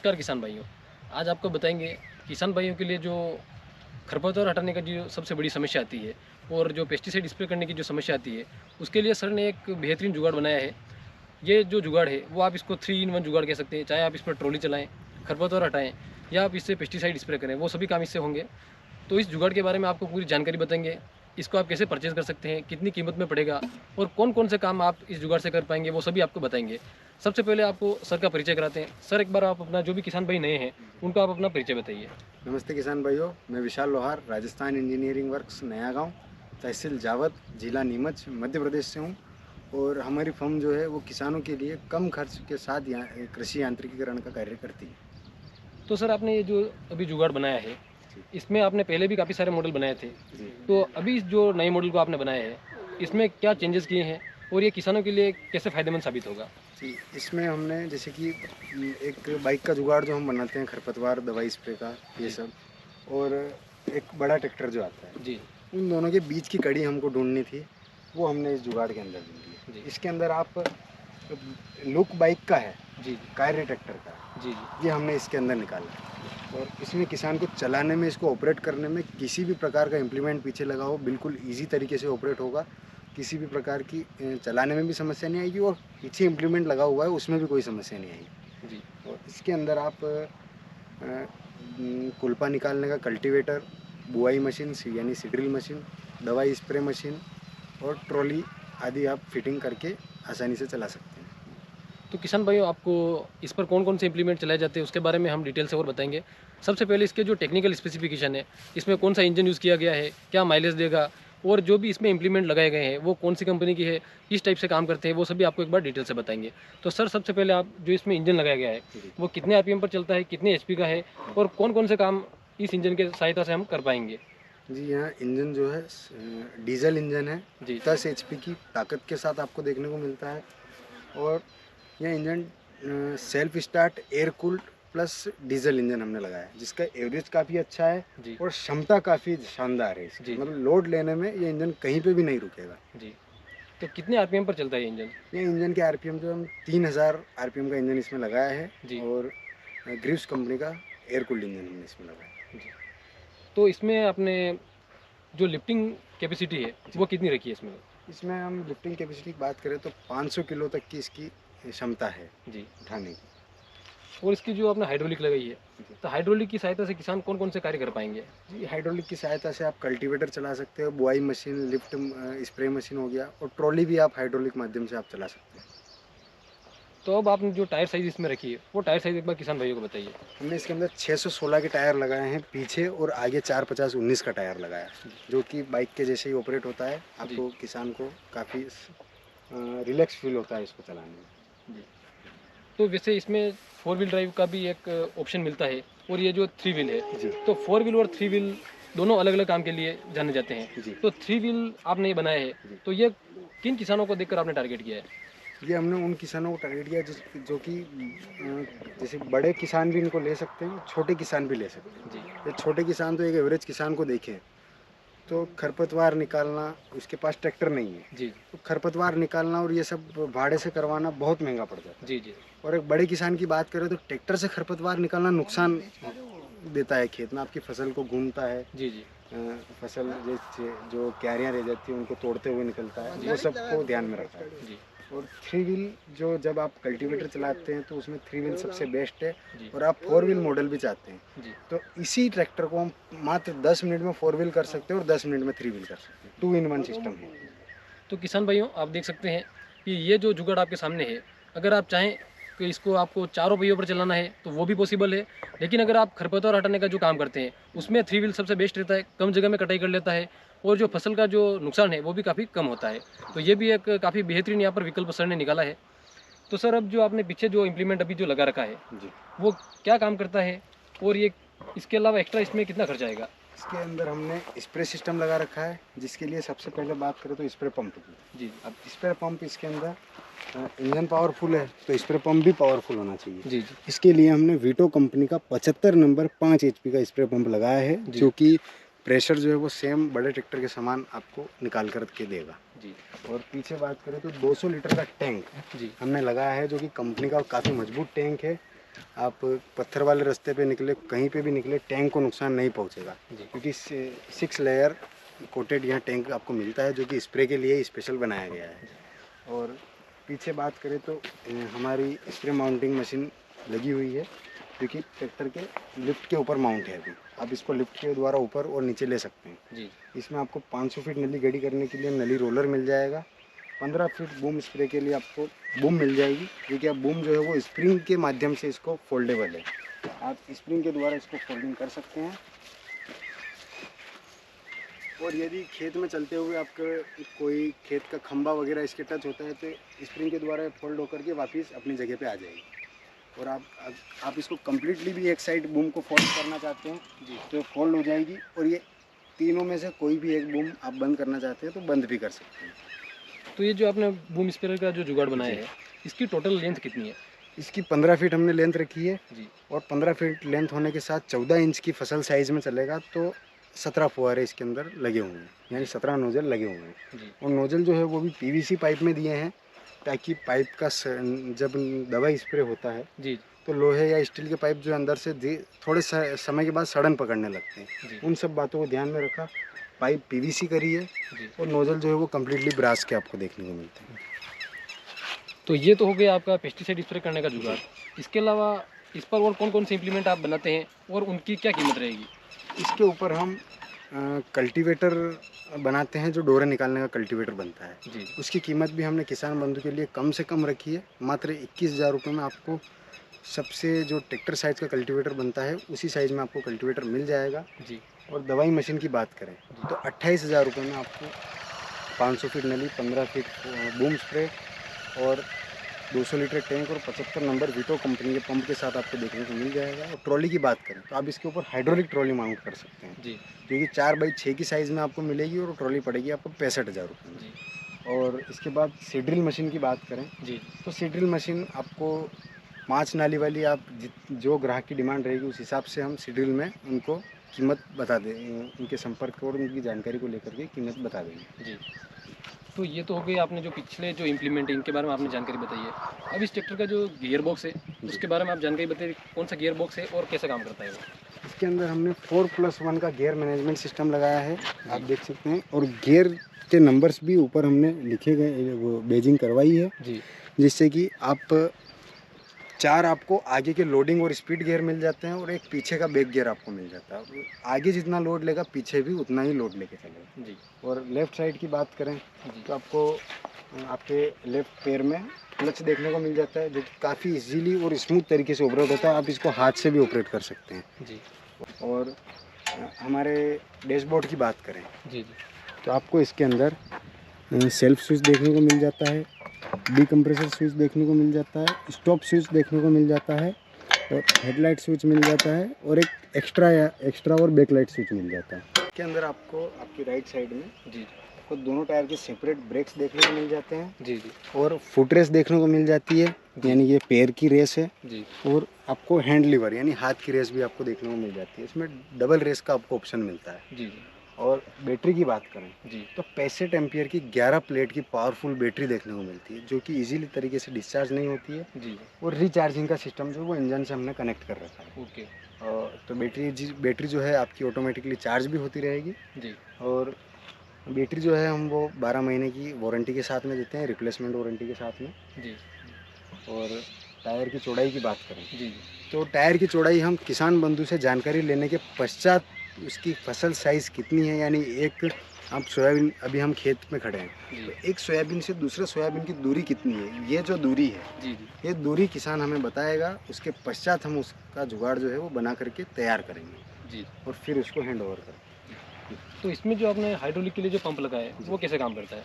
नमस्कार किसान भाइयों। आज आपको बताएंगे किसान भाइयों के लिए जो खरपतवार हटाने का जो सबसे बड़ी समस्या आती है और जो पेस्टिसाइड स्प्रे करने की जो समस्या आती है, उसके लिए सर ने एक बेहतरीन जुगाड़ बनाया है। ये जो जुगाड़ है वो आप इसको 3 इन 1 जुगाड़ कह सकते हैं। चाहे आप इस पर ट्रॉली चलाएं, खरपतवार हटाएं या आप इससे पेस्टिसाइड स्प्रे करें, वो सभी काम इससे होंगे। तो इस जुगाड़ के बारे में आपको पूरी जानकारी बताएंगे। इसको आप कैसे परचेज़ कर सकते हैं, कितनी कीमत में पड़ेगा और कौन-कौन से काम आप इस जुगाड़ से कर पाएँगे, वो सभी आपको बताएँगे। सबसे पहले आपको सर का परिचय कराते हैं। सर, एक बार आप अपना, जो भी किसान भाई नए हैं, उनको आप अपना परिचय बताइए। नमस्ते किसान भाइयों, मैं विशाल लोहार राजस्थान इंजीनियरिंग वर्क्स नया गांव, तहसील जावद, जिला नीमच, मध्य प्रदेश से हूं। और हमारी फर्म जो है वो किसानों के लिए कम खर्च के साथ कृषि यांत्रिकीकरण का कार्य करती है। तो सर, आपने ये जो अभी जुगाड़ बनाया है, जी इसमें आपने पहले भी काफ़ी सारे मॉडल बनाए थे। जी तो अभी इस जो नए मॉडल को आपने बनाया है, इसमें क्या चेंजेस किए हैं और ये किसानों के लिए कैसे फ़ायदेमंद साबित होगा? जी, इसमें हमने जैसे कि एक बाइक का जुगाड़ जो हम बनाते हैं, खरपतवार दवाई स्प्रे का ये जी, सब, और एक बड़ा ट्रैक्टर जो आता है, जी, उन दोनों के बीच की कड़ी हमको ढूंढनी थी। वो हमने इस जुगाड़ के अंदर ढूंढी है। जी, इसके अंदर आप लुक बाइक का है, जी, कार्य ट्रैक्टर का है, जी, जी, ये हमने इसके अंदर निकाला है। और इसमें किसान को चलाने में, इसको ऑपरेट करने में किसी भी प्रकार का इम्प्लीमेंट पीछे लगा हो, बिल्कुल इजी तरीके से ऑपरेट होगा। किसी भी प्रकार की चलाने में भी समस्या नहीं आएगी, और पीछे इम्प्लीमेंट लगा हुआ है उसमें भी कोई समस्या नहीं आएगी। जी, और इसके अंदर आप कुल्पा निकालने का कल्टीवेटर, बुआई मशीन यानी सीड्रिल मशीन, दवाई स्प्रे मशीन और ट्रॉली आदि आप फिटिंग करके आसानी से चला सकते हैं। तो किसान भाइयों, आपको इस पर कौन-कौन से इम्प्लीमेंट चलाए जाते हैं, उसके बारे में हम डिटेल से और बताएँगे। सबसे पहले इसके जो टेक्निकल स्पेसिफिकेशन है, इसमें कौन-सा इंजन यूज़ किया गया है, क्या माइलेज देगा और जो भी इसमें इम्प्लीमेंट लगाए गए हैं, वो कौन-सी कंपनी की है, किस टाइप से काम करते हैं, वो सभी आपको एक बार डिटेल से बताएँगे। तो सर, सबसे पहले आप, जो इसमें इंजन लगाया गया है, जी वो कितने आरपीएम पर चलता है, कितने एचपी का है और कौन-कौन से काम इस इंजन के सहायता से हम कर पाएँगे? जी, यहाँ इंजन जो है डीजल इंजन है। जी, 10 एचपी की ताकत के साथ आपको देखने को मिलता है। और यह engine self start air cooled plus diesel engine हमने लगाया है, जिसका एवरेज काफ़ी अच्छा है जी, और क्षमता काफ़ी शानदार है इसकी। जी, मतलब लोड लेने में ये इंजन कहीं पे भी नहीं रुकेगा। जी। तो कितने आरपीएम पर चलता है ये इंजन? ये इंजन के आरपीएम जो हम 3000 आरपीएम का इंजन इसमें लगाया है। जी, और ग्रीव्स कंपनी का एयर कूल्ड इंजन हमने इसमें लगाया है। जी। तो इसमें आपने जो लिफ्टिंग कैपेसिटी है, जी, वो कितनी रखी है इसमें? इसमें हम लिफ्टिंग कैपेसिटी की बात करें तो 500 किलो तक की इसकी क्षमता है जी। उठाने की। और इसकी जो आपने हाइड्रोलिक लगाई है, जी तो हाइड्रोलिक की सहायता से किसान कौन-कौन से कार्य कर पाएँगे? जी, हाइड्रोलिक की सहायता से आप कल्टीवेटर चला सकते हो, बुआई मशीन, लिफ्ट स्प्रे मशीन हो गया, और ट्रॉली भी आप हाइड्रोलिक माध्यम से आप चला सकते हैं। तो अब आपने जो टायर साइज़ इसमें रखी है, वो टायर साइज़ एक बार किसान भाइयों को बताइए। हमने इसके अंदर 616 के टायर लगाए हैं पीछे, और आगे 450-19 का टायर लगाया है, जो कि बाइक के जैसे ही ऑपरेट होता है। जी, आपको किसान को काफ़ी रिलैक्स फील होता है इसको चलाने में। जी। तो वैसे इसमें 4 व्हील ड्राइव का भी एक ऑप्शन मिलता है और ये जो 3 व्हील है, जी तो 4 व्हील और 3 व्हील दोनों अलग-अलग काम के लिए जाने जाते हैं। जी तो 3 व्हील आपने ये बनाया है, जी तो ये किन किसानों को देखकर आपने टारगेट किया है? ये हमने उन किसानों को टारगेट किया जो कि जैसे बड़े किसान भी इनको ले सकते हैं, छोटे किसान भी ले सकते हैं। जी, ये छोटे किसान तो एक एवरेज किसान को देखें तो खरपतवार निकालना, उसके पास ट्रैक्टर नहीं है, जी, तो खरपतवार निकालना और ये सब भाड़े से करवाना बहुत महंगा पड़ जाता है। जी, जी, और एक बड़े किसान की बात करें तो ट्रैक्टर से खरपतवार निकालना नुकसान देता है, खेत में आपकी फसल को घूमता है। जी, जी, फसल जैसे जो क्यारियाँ रह जाती हैं उनको तोड़ते हुए निकलता है, वो सबको ध्यान में रखता है। जी, और 3 व्हील जो जब आप कल्टीवेटर चलाते हैं तो उसमें 3 व्हील सबसे बेस्ट है। जी, और आप 4 व्हील मॉडल भी चाहते हैं जी। तो इसी ट्रैक्टर को हम मात्र 10 मिनट में 4 व्हील कर सकते हैं और 10 मिनट में 3 व्हील कर सकते हैं। 2 इन 1 सिस्टम है। तो किसान भाइयों, आप देख सकते हैं कि ये जो जुगाड़ आपके सामने है, अगर आप चाहें कि इसको आपको चारों पहियों पर चलाना है तो वो भी पॉसिबल है। लेकिन अगर आप खरपतवार हटाने का जो काम करते हैं, उसमें 3 व्हील सबसे बेस्ट रहता है, कम जगह में कटाई कर लेता है और जो फसल का जो नुकसान है वो भी काफ़ी कम होता है। तो ये भी एक काफ़ी बेहतरीन यहाँ पर विकल्प सर ने निकाला है। तो सर, अब जो आपने पीछे जो इम्प्लीमेंट अभी जो लगा रखा है, जी, वो क्या काम करता है और ये, इसके अलावा एक्स्ट्रा इसमें कितना खर्च आएगा? इसके अंदर हमने स्प्रे सिस्टम लगा रखा है, जिसके लिए सबसे पहले बात करें तो स्प्रे पंप की। जी, अब स्प्रे पंप इसके अंदर इंजन पावरफुल है तो स्प्रे पंप भी पावरफुल होना चाहिए। जी, जी, इसके लिए हमने वीटो कंपनी का 75 नंबर 5 एचपी का स्प्रे पंप लगाया है, जी, जो कि प्रेशर जो है वो सेम बड़े ट्रैक्टर के समान आपको निकाल कर के देगा। जी, और पीछे बात करें तो 200 लीटर का टैंक जी, हमने लगाया है, जो कि कंपनी का काफ़ी मजबूत टैंक है। आप पत्थर वाले रास्ते पे निकले, कहीं पे भी निकले, टैंक को नुकसान नहीं पहुंचेगा, जी। क्योंकि 6 लेयर कोटेड यहाँ टैंक आपको मिलता है, जो कि स्प्रे के लिए स्पेशल बनाया गया है। और पीछे बात करें तो हमारी स्प्रे माउंटिंग मशीन लगी हुई है, जो कि ट्रैक्टर के लिफ्ट के ऊपर माउंट है। अभी आप इसको लिफ्ट के द्वारा ऊपर और नीचे ले सकते हैं। जी। इसमें आपको 500 फीट नली गड़ी करने के लिए नली रोलर मिल जाएगा। 15 फीट बूम स्प्रे के लिए आपको बूम मिल जाएगी, क्योंकि अब बूम जो है वो स्प्रिंग के माध्यम से इसको फोल्डेबल है। आप स्प्रिंग के द्वारा इसको फोल्डिंग कर सकते हैं। और यदि खेत में चलते हुए आपका कोई खेत का खंभा वगैरह इसके टच होता है, तो स्प्रिंग के द्वारा फोल्ड होकर के वापस अपनी जगह पे आ जाएगी। और आप इसको कम्प्लीटली भी एक साइड बूम को फोल्ड करना चाहते हैं जी, तो फोल्ड हो जाएगी। और ये तीनों में से कोई भी एक बूम आप बंद करना चाहते हैं तो बंद भी कर सकते हैं। तो ये जो आपने बूम स्प्रेयर का जो जुगाड़ बनाया जी। है, इसकी टोटल लेंथ कितनी है? इसकी 15 फीट हमने लेंथ रखी है जी। और 15 फीट लेंथ होने के साथ 14 इंच की फसल साइज़ में चलेगा, तो 17 फुहारे इसके अंदर लगे हुए हैं, यानी 17 नोजल लगे हुए हैं। जी। और नोजल जो है वो भी पीवीसी पाइप में दिए हैं, ताकि पाइप का जब दवा स्प्रे होता है जी। तो लोहे या स्टील के पाइप जो अंदर से थोड़े समय के बाद सड़न पकड़ने लगते हैं। जी। उन सब बातों को ध्यान में रखा, पाइप पीवीसी करी है जी। और नोजल जो है वो कम्प्लीटली ब्रास के आपको देखने को मिलते हैं। तो ये तो हो गया आपका पेस्टिसाइड स्प्रे करने का जुगाड़। इसके अलावा इस पर और कौन कौन से इम्प्लीमेंट आप बनाते हैं और उनकी क्या कीमत रहेगी? इसके ऊपर हम कल्टीवेटर बनाते हैं, जो डोरा निकालने का कल्टीवेटर बनता है जी। उसकी कीमत भी हमने किसान बंधु के लिए कम से कम रखी है। मात्र 21,000 रुपये में आपको सबसे जो ट्रैक्टर साइज़ का कल्टीवेटर बनता है उसी साइज़ में आपको कल्टीवेटर मिल जाएगा। जी। और दवाई मशीन की बात करें तो 28,000 रुपये में आपको 500 फीट नली, 15 फीट बूम स्प्रे और 200 लीटर टैंक और 75 नंबर वीटो कंपनी के पंप के साथ आपको देखने को मिल जाएगा। और ट्रॉली की बात करें तो आप इसके ऊपर हाइड्रोलिक ट्रॉली माउंट कर सकते हैं, जी। जो कि 4x6 की साइज़ में आपको मिलेगी और ट्रॉली पड़ेगी आपको 65,000 रुपये में। जी। और इसके बाद सीड्रिल मशीन की बात करें जी। तो सीड्रिल मशीन आपको 5 नाली वाली, आप जो ग्राहक की डिमांड रहेगी उस हिसाब से हम सीड्रिल में उनको कीमत बता दें, उनके संपर्क और उनकी जानकारी को लेकर के कीमत बता देंगे। जी। तो ये तो हो गई आपने जो पिछले जो इम्प्लीमेंट है इनके बारे में आपने जानकारी बताई है। अब इस ट्रैक्टर का जो गियर बॉक्स है उसके बारे में आप जानकारी बताइए, कौन सा गियर बॉक्स है और कैसे काम करता है वो? इसके अंदर हमने 4+1 का गियर मैनेजमेंट सिस्टम लगाया है, आप देख सकते हैं। और गियर के नंबर्स भी ऊपर हमने लिखे गए, वो बेजिंग करवाई है जी। जिससे कि आप 4 आपको आगे के लोडिंग और स्पीड गियर मिल जाते हैं और एक पीछे का बैक गियर आपको मिल जाता है। आगे जितना लोड लेगा पीछे भी उतना ही लोड लेके चलेगा। जी। और लेफ़्ट साइड की बात करें जी। तो आपको आपके लेफ़्ट पैर में क्लच देखने को मिल जाता है, जो कि काफ़ी इजीली और स्मूथ तरीके से ऑपरेट होता है। आप इसको हाथ से भी ऑपरेट कर सकते हैं। जी। और हमारे डैशबोर्ड की बात करें जी। जी। तो आपको इसके अंदर सेल्फ स्विच देखने को मिल जाता है, डीकम्प्रेसर स्विच देखने को मिल जाता है, स्टॉप स्विच देखने को मिल जाता है और हेडलाइट स्विच मिल जाता है और एक एक्स्ट्रा और बैकलाइट स्विच मिल जाता है। इसके अंदर आपको आपकी राइट साइड में जी। आपको दोनों टायर के सेपरेट ब्रेक्स देखने को मिल जाते हैं। जी। जी। और फुट रेस देखने को मिल जाती है, यानी ये पैर की रेस है। जी। और आपको हैंड लीवर यानी हाथ की रेस भी आपको देखने को मिल जाती है। इसमें डबल रेस का आपको ऑप्शन मिलता है। जी। और बैटरी की बात करें जी। तो 65 एम्पियर की 11 प्लेट की पावरफुल बैटरी देखने को मिलती है, जो कि इजीली तरीके से डिस्चार्ज नहीं होती है। जी। और रिचार्जिंग का सिस्टम जो वो इंजन से हमने कनेक्ट कर रखा है। ओके। तो बैटरी जो है आपकी ऑटोमेटिकली चार्ज भी होती रहेगी। जी। और बैटरी जो है हम वो 12 महीने की वारंटी के साथ में देते हैं, रिप्लेसमेंट वारंटी के साथ में। जी। और टायर की चौड़ाई की बात करें जी। तो टायर की चौड़ाई हम किसान बंधु से जानकारी लेने के पश्चात उसकी फसल साइज़ कितनी है, यानी एक आप सोयाबीन, अभी हम खेत में खड़े हैं जी। तो एक सोयाबीन से दूसरे सोयाबीन की दूरी कितनी है, ये जो दूरी है जी। जी। ये दूरी किसान हमें बताएगा। उसके पश्चात हम उसका जुगाड़ जो है वो बना करके तैयार करेंगे जी। और फिर उसको हैंड ओवर करेंगे। तो इसमें जो आपने हाइड्रोलिक के लिए जो पंप लगाया है वो कैसे काम करता है?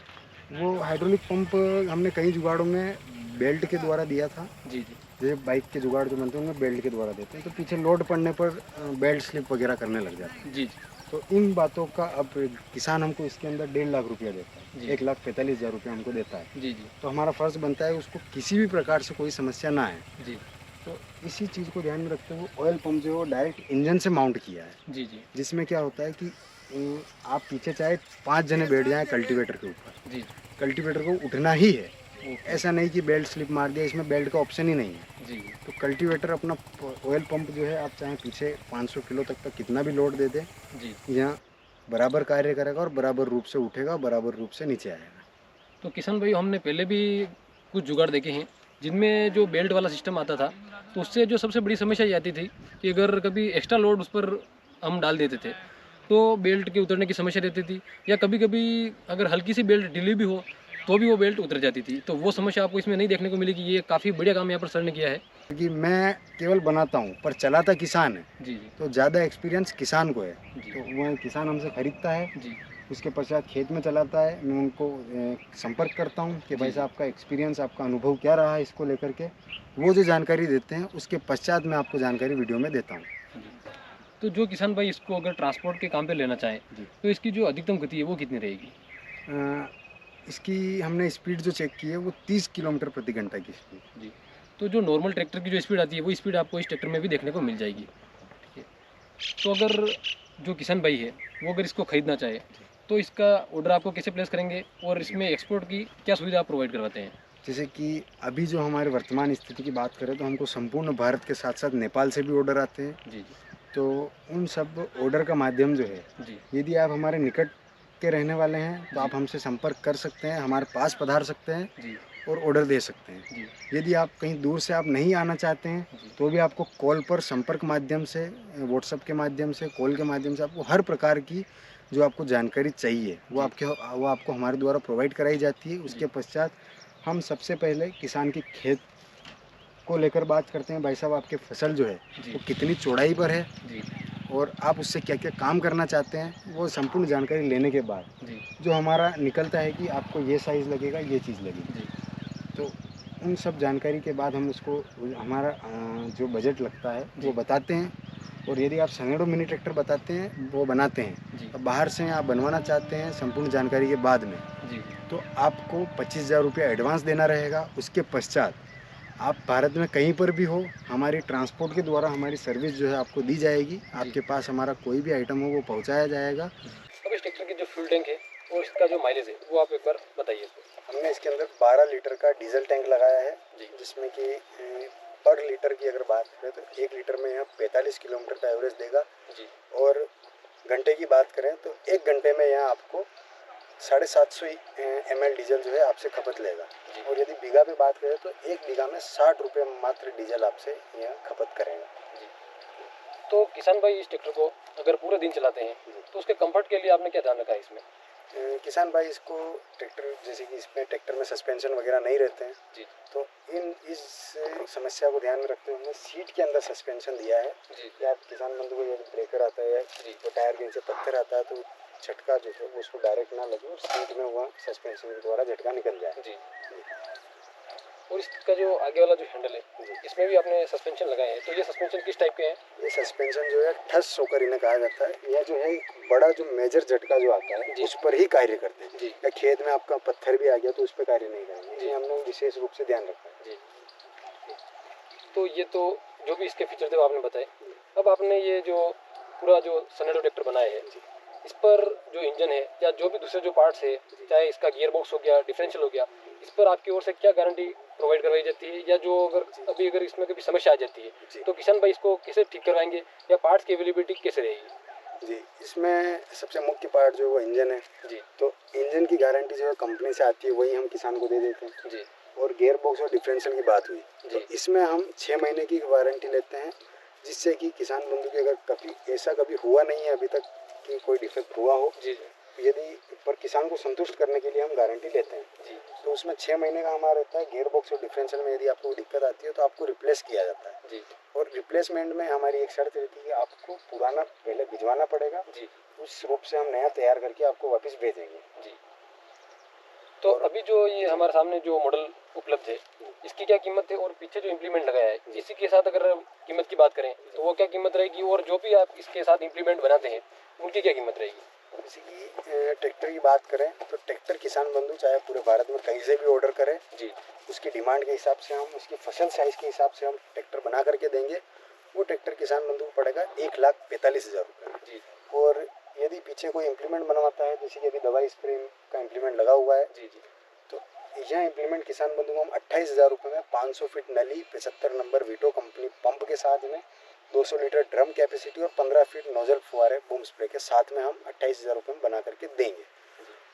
वो हाइड्रोलिक पंप हमने कई जुगाड़ों में बेल्ट के द्वारा दिया था। जी। जी। ये बाइक के जुगाड़ जो बनते हैं उनमें बेल्ट के द्वारा देते हैं, तो पीछे लोड पड़ने पर बेल्ट स्लिप वगैरह करने लग जाते हैं। जी। जी। तो इन बातों का अब किसान हमको इसके अंदर 1.5 लाख रुपया देता है, जी। 1,45,000 रुपया हमको देता है। जी। जी। तो हमारा फ़र्ज़ बनता है उसको किसी भी प्रकार से कोई समस्या ना आए। जी। तो इसी चीज़ को ध्यान में रखते हुए ऑयल पंप जो है वो डायरेक्ट इंजन से माउंट किया है। जी। जी। जिसमें क्या होता है कि आप पीछे चाहे 5 जने बैठ जाएँ कल्टीवेटर के ऊपर, जी। कल्टीवेटर को उठना ही है, ऐसा नहीं कि बेल्ट स्लिप मार दिया, इसमें बेल्ट का ऑप्शन ही नहीं है। जी तो कल्टीवेटर अपना ऑयल पंप जो है, आप चाहें पीछे 500 किलो तक का कितना भी लोड दे दें, जी। यहाँ बराबर कार्य करेगा और बराबर रूप से उठेगा, बराबर रूप से नीचे आएगा। तो किशन भाई हमने पहले भी कुछ जुगाड़ देखे हैं जिनमें जो बेल्ट वाला सिस्टम आता था, तो उससे जो सबसे बड़ी समस्या ये आती थी कि अगर कभी एक्स्ट्रा लोड उस पर हम डाल देते थे तो बेल्ट के उतरने की समस्या रहती थी, या कभी कभी अगर हल्की सी बेल्ट ढीली भी हो तो भी वो बेल्ट उतर जाती थी। तो वो समस्या आपको इसमें नहीं देखने को मिलेगी। ये काफ़ी बढ़िया काम यहाँ पर सर ने किया है। क्योंकि मैं केवल बनाता हूँ पर चलाता किसान है, जी जी तो ज़्यादा एक्सपीरियंस किसान को है। जी तो वह किसान हमसे ख़रीदता है, जी उसके पश्चात खेत में चलाता है। मैं उनको संपर्क करता हूँ कि भाई जी साहब आपका एक्सपीरियंस, आपका अनुभव क्या रहा है इसको लेकर के। वो जो जानकारी देते हैं उसके पश्चात मैं आपको जानकारी वीडियो में देता हूँ। जी। तो जो किसान भाई इसको अगर ट्रांसपोर्ट के काम पे लेना चाहे जी। तो इसकी जो अधिकतम गति है वो कितनी रहेगी? अ, इसकी हमने स्पीड जो चेक की है वो 30 किलोमीटर प्रति घंटा की स्पीड। जी। तो जो नॉर्मल ट्रैक्टर की जो स्पीड आती है वो स्पीड आपको इस ट्रैक्टर में भी देखने को मिल जाएगी। ठीक है। तो अगर जो किसान भाई है वो अगर इसको खरीदना चाहे तो इसका ऑर्डर आपको कैसे प्लेस करेंगे और इसमें एक्सपोर्ट की क्या सुविधा आप प्रोवाइड करवाते हैं? जैसे कि अभी जो हमारे वर्तमान स्थिति की बात करें तो हमको संपूर्ण भारत के साथ साथ नेपाल से भी ऑर्डर आते हैं। जी जी तो उन सब ऑर्डर का माध्यम जो है, जी यदि आप हमारे निकट के रहने वाले हैं तो जी आप हमसे संपर्क कर सकते हैं, हमारे पास पधार सकते हैं जी और ऑर्डर दे सकते हैं। जी यदि आप कहीं दूर से आप नहीं आना चाहते हैं जी तो भी आपको कॉल पर संपर्क माध्यम से, व्हाट्सएप के माध्यम से, कॉल के माध्यम से आपको हर प्रकार की जो आपको जानकारी चाहिए जी वो आपको हमारे द्वारा प्रोवाइड कराई जाती है। जी उसके पश्चात हम सबसे पहले किसान की खेत को लेकर बात करते हैं, भाई साहब आपकी फसल जो है जी वो कितनी चौड़ाई पर है जी और आप उससे क्या क्या काम करना चाहते हैं। वो संपूर्ण जानकारी लेने के बाद जी जो हमारा निकलता है कि आपको ये साइज़ लगेगा, ये चीज़ लगेगी, जी तो उन सब जानकारी के बाद हम उसको हमारा जो बजट लगता है जी वो बताते हैं। और यदि आप सनेडो मिनी ट्रैक्टर बताते हैं, वो बनाते हैं, जी अब बाहर से आप बनवाना चाहते हैं संपूर्ण जानकारी के बाद में, जी तो आपको 25,000 रुपया एडवांस देना रहेगा। उसके पश्चात आप भारत में कहीं पर भी हो, हमारी ट्रांसपोर्ट के द्वारा हमारी सर्विस जो है आपको दी जाएगी। जी आपके पास हमारा कोई भी आइटम हो वो पहुंचाया जाएगा। अब इस ट्रैक्टर की जो फ्यूल टैंक है और इसका जो माइलेज है वो आप एक बार बताइए। हमने इसके अंदर 12 लीटर का डीजल टैंक लगाया है, जी जिसमें कि पर लीटर की अगर बात करें तो 1 लीटर में यह 45 किलोमीटर का एवरेज देगा। जी और घंटे की बात करें तो 1 घंटे में यह आपको 750 ml डीजल जो है आपसे खपत लेगा। जी और यदि बीघा पे बात करें तो 1 बीघा में 60 रुपये मात्र डीजल आपसे यह खपत करेगा। जी। तो किसान भाई इस ट्रैक्टर को अगर पूरे दिन चलाते हैं तो उसके कंफर्ट के लिए आपने क्या ध्यान रखा है इसमें? किसान भाई इसको ट्रैक्टर, जैसे कि इसमें ट्रैक्टर में सस्पेंशन वगैरह नहीं रहते हैं, जी तो इस समस्या को ध्यान में रखते हुए हमने सीट के अंदर सस्पेंशन दिया है। जी या किसान बंधु को यदि ब्रेकर आता है या जी वो टायर के नीचे पत्थर आता है तो झटका जो है वो उसको डायरेक्ट ना लगे और सीट में वह सस्पेंशन के द्वारा झटका निकल जाए। जी। और इसका जो आगे वाला जो हैंडल है जी। इसमें भी आपने सस्पेंशन लगाए हैं, तो ये सस्पेंशन किस टाइप के हैं? ये सस्पेंशन जो है ठस सोकर इन्हें कहा जाता है। यह जो है एक बड़ा जो मेजर झटका जो आता है जी। उस पर ही कार्य करते हैं। जी या खेत में आपका पत्थर भी आ गया तो उस पर कार्य नहीं करेंगे। जी। ये हमने विशेष रूप से ध्यान रखा है। जी। तो ये तो जो भी इसके फीचर थे वो आपने बताए। अब आपने ये जो पूरा जो सनेडो ट्रैक्टर बनाया है इस पर जो इंजन है या जो भी दूसरे जो पार्ट्स है, चाहे इसका गियर बॉक्स हो गया, डिफरेंशियल हो गया, इस पर आपकी ओर से क्या गारंटी प्रोवाइड करवाई जाती है? या जो अगर इसमें कभी समस्या आ जाती है तो किसान भाई इसको कैसे ठीक करवाएंगे या पार्ट्स की अवेलेबिलिटी कैसे रहेगी? जी, इसमें सबसे मुख्य पार्ट जो है वो इंजन है। जी तो इंजन की गारंटी जो है कंपनी से आती है, वही हम किसान को दे देते हैं। जी और गियर बॉक्स और डिफरेंशियल की बात हुई तो जी इसमें हम 6 महीने की वारंटी लेते हैं, जिससे कि किसान बंधु की अगर कभी ऐसा कभी हुआ नहीं है अभी तक कि कोई डिफेक्ट हुआ हो, जी यदि पर किसान को संतुष्ट करने के लिए हम गारंटी लेते हैं। जी तो उसमें 6 महीने का हमारा रहता है। गियर बॉक्स और डिफरेंशियल में यदि आपको दिक्कत आती है तो आपको रिप्लेस किया जाता है। जी और रिप्लेसमेंट में हमारी एक शर्त रहती है कि आपको पुराना पहले भिजवाना पड़ेगा, जी उस रूप से हम नया तैयार करके आपको वापस भेजेंगे। जी। तो अभी जो ये हमारे सामने जो मॉडल उपलब्ध है इसकी क्या कीमत है और पीछे जो इम्प्लीमेंट लगाया है इसी के साथ अगर कीमत की बात करें तो वो क्या कीमत रहेगी, और जो भी आप इसके साथ इम्प्लीमेंट बनाते हैं उनकी क्या कीमत रहेगी? जैसे कि ट्रैक्टर की बात करें तो ट्रैक्टर किसान बंधु चाहे पूरे भारत में कहीं से भी ऑर्डर करें, जी उसकी डिमांड के हिसाब से हम उसकी फसल साइज के हिसाब से हम ट्रैक्टर बना करके देंगे। वो ट्रैक्टर किसान बंधु को पड़ेगा 1,45,000 रुपये। जी और यदि पीछे कोई इम्प्लीमेंट बनवाता है, जैसे कि अभी दवाई स्प्रे का इम्प्लीमेंट लगा हुआ है, जी जी तो यहाँ इम्प्लीमेंट किसान बंधु को हम 28,000 रुपये में 500 फीट नली, 75 नंबर वीटो कंपनी पंप के साथ में 200 लीटर ड्रम कैपेसिटी और 15 फीट नोजल फुहारे बूम स्प्रे के साथ में हम 28,000 रुपये में बना करके देंगे।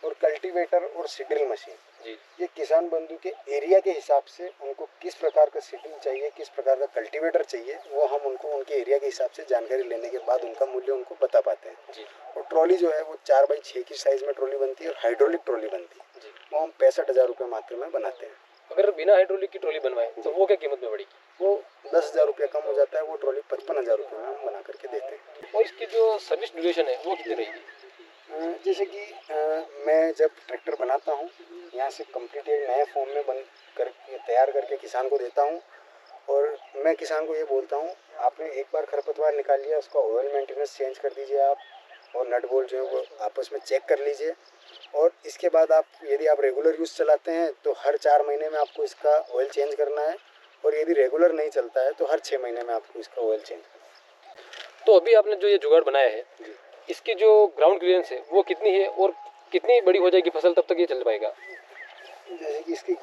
और कल्टीवेटर और सीडरिंग मशीन जी। ये किसान बंधु के एरिया के हिसाब से उनको किस प्रकार का सीडरिंग चाहिए, किस प्रकार का कल्टीवेटर चाहिए, वो हम उनको उनके एरिया के हिसाब से जानकारी लेने के बाद उनका मूल्य उनको बता पाते हैं जी। और ट्रॉली जो है वो 4x6 की साइज़ में ट्रॉली बनती है और हाइड्रोलिक ट्रॉली बनती है जी। वो हम 65,000 रुपये मात्र में बनाते हैं। अगर बिना हाइड्रोलिक की ट्रॉली बनवाए तो वो क्या कीमत में पड़ेगी? वो 10,000 रुपये कम हो जाता है, वो ट्रॉली 55,000 रुपये में हम बना करके देते हैं। और इसकी जो सर्विस ड्यूरेशन है वो कितनी रहेगी? जैसे कि मैं जब ट्रैक्टर बनाता हूँ यहाँ से कंप्लीट एक नए फॉर्म में बन कर तैयार करके किसान को देता हूँ और मैं किसान को ये बोलता हूँ आपने एक बार खरपतवार निकाल लिया, उसका ऑयल मेंटेनेंस चेंज कर दीजिए आप और नट बोल्ट जो है वो आपस में चेक कर लीजिए और इसके बाद आप यदि आप रेगुलर यूज़ चलाते हैं तो हर 4 महीने में आपको इसका ऑयल चेंज करना है और यदि रेगुलर नहीं चलता है तो हर 6 महीने में आपको इसका ऑयल चेंज करना है। तो अभी आपने जो ये जुगाड़ बनाया है इसकी जो ग्राउंड क्लियरेंस है वो कितनी है और कितनी बड़ी हो जाएगी फसल तब तक ये चल पाएगा? जैसे कि इसकी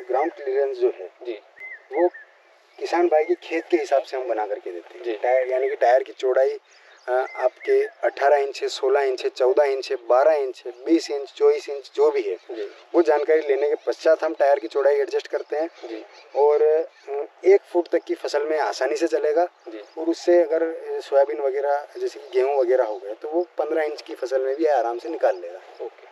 ग्राउंड क्लियरेंस जो है जी वो किसान भाई के खेत के हिसाब से हम बना करके देते हैं। जी। टायर यानी कि टायर की चौड़ाई आपके 18 इंच है, 16 इंच है, 14 इंच है, 12 इंच है, 20 इंच, 24 इंच जो भी है जी। वो जानकारी लेने के पश्चात हम टायर की चौड़ाई एडजस्ट करते हैं जी। और 1 फुट तक की फसल में आसानी से चलेगा जी। और उससे अगर सोयाबीन वगैरह जैसे कि गेहूँ वगैरह हो गए तो वो 15 इंच की फसल में भी आराम से निकाल लेगा। ओके।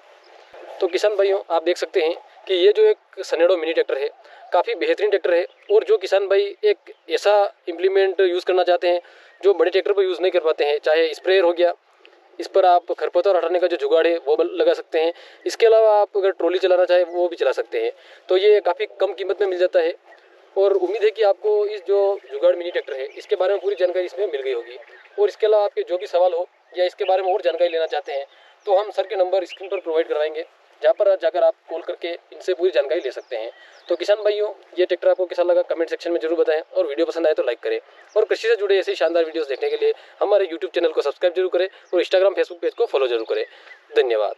तो किसान भाइयों आप देख सकते हैं कि ये जो एक सनेडो मिनी ट्रैक्टर है काफ़ी बेहतरीन ट्रैक्टर है और जो किसान भाई एक ऐसा इम्प्लीमेंट यूज़ करना चाहते हैं जो बड़े ट्रैक्टर पर यूज़ नहीं कर पाते हैं, चाहे स्प्रेयर हो गया, इस पर आप खरपतवार हटाने का जो जुगाड़ है वो लगा सकते हैं। इसके अलावा आप अगर ट्रॉली चलाना चाहे वो भी चला सकते हैं। तो ये काफ़ी कम कीमत में मिल जाता है और उम्मीद है कि आपको इस जो जुगाड़ मिनी ट्रैक्टर है इसके बारे में पूरी जानकारी इसमें मिल गई होगी। और इसके अलावा आपके जो भी सवाल हो या इसके बारे में और जानकारी लेना चाहते हैं तो हम सर के नंबर स्क्रीन पर प्रोवाइड करवाएंगे, जहाँ पर जाकर आप कॉल करके इनसे पूरी जानकारी ले सकते हैं। तो किसान भाइयों ये ट्रैक्टर आपको कैसा लगा कमेंट सेक्शन में जरूर बताएं और वीडियो पसंद आए तो लाइक करें और कृषि से जुड़े ऐसे शानदार वीडियोस देखने के लिए हमारे यूट्यूब चैनल को सब्सक्राइब जरूर करें और इंस्टाग्राम फेसबुक पेज को फॉलो जरूर करें। धन्यवाद।